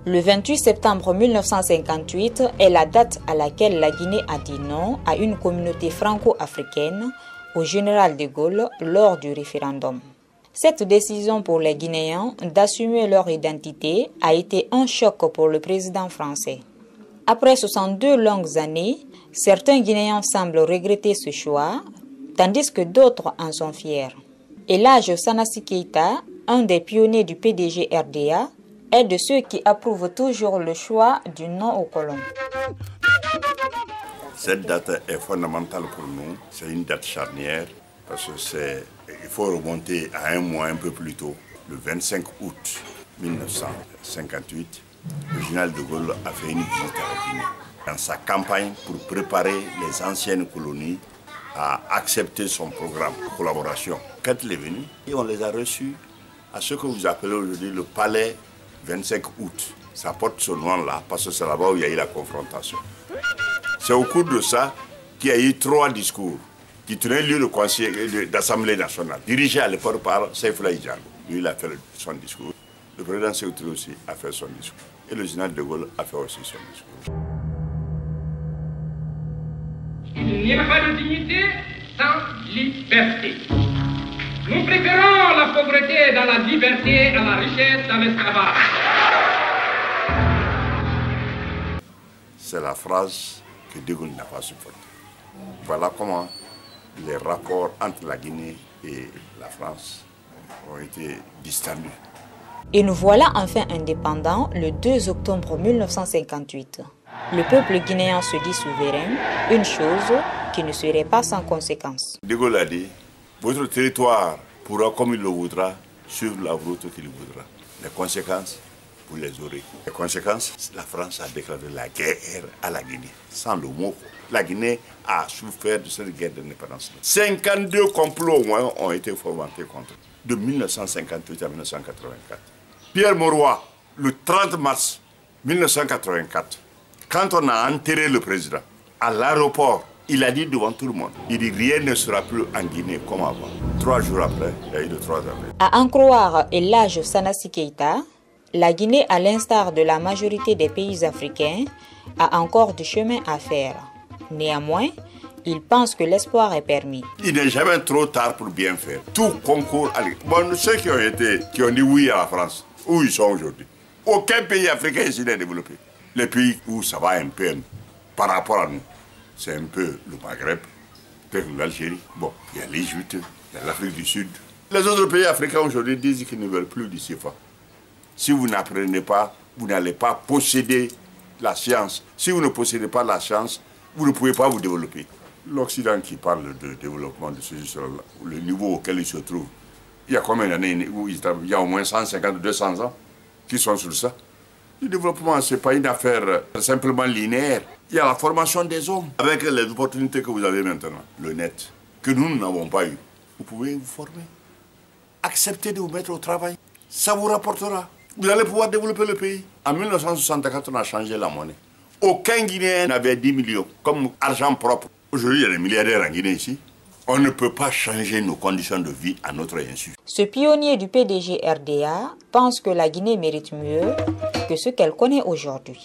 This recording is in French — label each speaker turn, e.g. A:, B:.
A: Le 28 septembre 1958 est la date à laquelle la Guinée a dit non à une communauté franco-africaine au général de Gaulle lors du référendum. Cette décision pour les Guinéens d'assumer leur identité a été un choc pour le président français. Après 62 longues années, certains Guinéens semblent regretter ce choix, tandis que d'autres en sont fiers. Elhadji Sanassi Keita, un des pionniers du PDG RDA, est de ceux qui approuvent toujours le choix du non aux colons.
B: Cette date est fondamentale pour nous, c'est une date charnière parce qu'il faut remonter à un mois un peu plus tôt, le 25 août 1958. Le général de Gaulle a fait une visite à la Guinée dans sa campagne pour préparer les anciennes colonies à accepter son programme de collaboration. Quand il est venu, et on les a reçus à ce que vous appelez aujourd'hui le palais 25 août. Ça porte ce nom-là parce que c'est là-bas où il y a eu la confrontation. C'est au cours de ça qu'il y a eu 3 discours qui tenaient lieu de conseil d'Assemblée nationale, dirigé à l'époque par Seyfoulaye Diallo. Lui, il a fait son discours. Le président Sékou Touré aussi a fait son discours. Et le général de Gaulle a fait aussi son discours.
C: Il n'y a pas de dignité sans liberté. Nous préférons la pauvreté dans la liberté à la richesse dans l'esclavage.
B: C'est la phrase que de Gaulle n'a pas supportée. Voilà comment les rapports entre la Guinée et la France ont été distendus.
A: Et nous voilà enfin indépendants le 2 octobre 1958. Le peuple guinéen se dit souverain, une chose qui ne serait pas sans conséquences.
B: De Gaulle a dit, votre territoire pourra, comme il le voudra, suivre la route qu'il voudra. Les conséquences, vous les aurez. Les conséquences, la France a déclaré la guerre à la Guinée, sans le mot. La Guinée a souffert de cette guerre d'indépendance. 52 complots au moins ont été fomentés contre eux, de 1958 à 1984. Pierre Mauroy, le 30 mars 1984, quand on a enterré le président à l'aéroport, il a dit devant tout le monde, il dit rien ne sera plus en Guinée comme avant. 3 jours après, il y a eu de 3 années.
A: À en croire Elhadji Sanassi Keita, la Guinée, à l'instar de la majorité des pays africains, a encore du chemin à faire. Néanmoins, il pense que l'espoir est permis.
B: Il n'est jamais trop tard pour bien faire. Tout concourt à l'école. Bon, ceux qui ont dit oui à la France, où ils sont aujourd'hui. Aucun pays africain ici n'est développé. Les pays où ça va un peu par rapport à nous, c'est un peu le Maghreb, peut-être l'Algérie. Bon, il y a l'Égypte, il y a l'Afrique du Sud. Les autres pays africains aujourd'hui disent qu'ils ne veulent plus du CFA. Si vous n'apprenez pas, vous n'allez pas posséder la science. Si vous ne possédez pas la science, vous ne pouvez pas vous développer. L'Occident qui parle de développement de ce le niveau auquel il se trouve, il y a combien d'années où il y a au moins 150, 200 ans qui sont sur ça. Le développement, ce n'est pas une affaire simplement linéaire. Il y a la formation des hommes. Avec les opportunités que vous avez maintenant, le net, que nous n'avons pas eu, vous pouvez vous former. Acceptez de vous mettre au travail. Ça vous rapportera. Vous allez pouvoir développer le pays. En 1964, on a changé la monnaie. Aucun Guinéen n'avait 10 millions comme argent propre. Aujourd'hui, il y a des milliardaires en Guinée ici. On ne peut pas changer nos conditions de vie à notre insu.
A: Ce pionnier du PDG RDA pense que la Guinée mérite mieux que ce qu'elle connaît aujourd'hui.